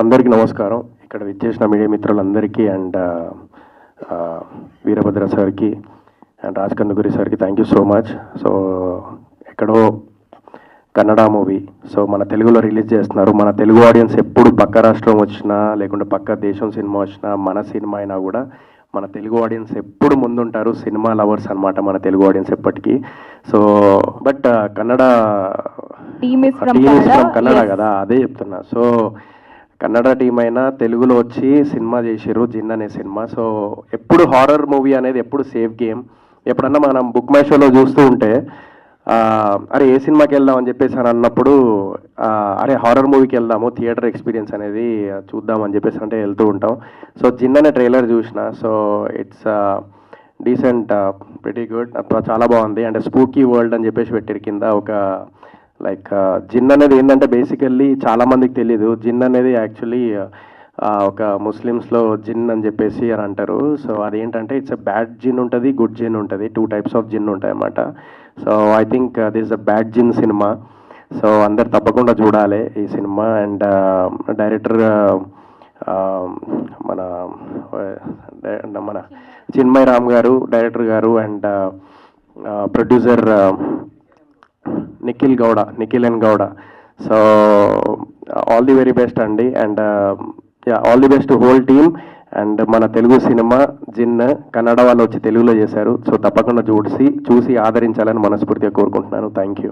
అందరికీ నమస్కారం. ఇక్కడ విచ్చేసిన మీడియా మిత్రులందరికీ అండ్ వీరభద్ర సార్కి అండ్ రాజ్ కందుకూరి సార్కి thank you so much. So ఎక్కడో కన్నడ మూవీ సో మన తెలుగులో రిలీజ్ చేస్తున్నారు. మన తెలుగు ఆడియన్స్ ఎప్పుడు పక్క రాష్ట్రం వచ్చినా లేకుంటే పక్క దేశం సినిమా వచ్చినా మన సినిమా అయినా కూడా మన తెలుగు ఆడియన్స్ ఎప్పుడు ముందుంటారు. సినిమా లవర్స్ అనమాట మన తెలుగు ఆడియన్స్ ఎప్పటికీ. So but Kannada team from Kannada కదా, అదే చెప్తున్నా. సో కన్నడ టీం అయినా తెలుగులో వచ్చి సినిమా చేసారు, జిన్ అనే సినిమా. సో ఎప్పుడు హారర్ మూవీ అనేది ఎప్పుడు సేఫ్ గేమ్. ఎప్పుడన్నా మనం బుక్ మై షోలో చూస్తూ ఉంటే అరే ఏ సినిమాకి వెళ్దాం అని చెప్పేసి అని అన్నప్పుడు అరే హారర్ మూవీకి వెళ్దాము, థియేటర్ ఎక్స్పీరియన్స్ అనేది చూద్దాం అని చెప్పేసి అంటే వెళ్తూ ఉంటాం. సో జిన్ అనే ట్రైలర్ చూసిన. So it's decent, pretty good, చాలా బాగుంది. అంటే స్పూకీ వరల్డ్ అని చెప్పేసి పెట్టారు కింద. ఒక లైక్ జిన్ అనేది ఏంటంటే బేసికల్లీ చాలామందికి తెలీదు. జిన్ అనేది యాక్చువల్లీ ఒక ముస్లిమ్స్లో జిన్ అని చెప్పేసి అని అంటారు. సో అదేంటంటే ఇట్స్ ఎ బ్యాడ్ జిన్ ఉంటుంది, గుడ్ జిన్ ఉంటుంది. 2 types ఆఫ్ జిన్ ఉంటాయి అన్నమాట. So I think this a bad jinn cinema. సో అందరు తప్పకుండా చూడాలి ఈ సినిమా. అండ్ డైరెక్టర్ మన చిన్మయ్ రామ్ గారు డైరెక్టర్ గారు and producer Nikhil and Gowda. So all the very best అండి. And all the best whole team. And మన తెలుగు సినిమా జిన్ కన్నడ వాళ్ళు వచ్చి తెలుగులో చేశారు. సో తప్పకుండా చూసి ఆదరించాలని మనస్ఫూర్తిగా కోరుకుంటున్నాను. Thank you.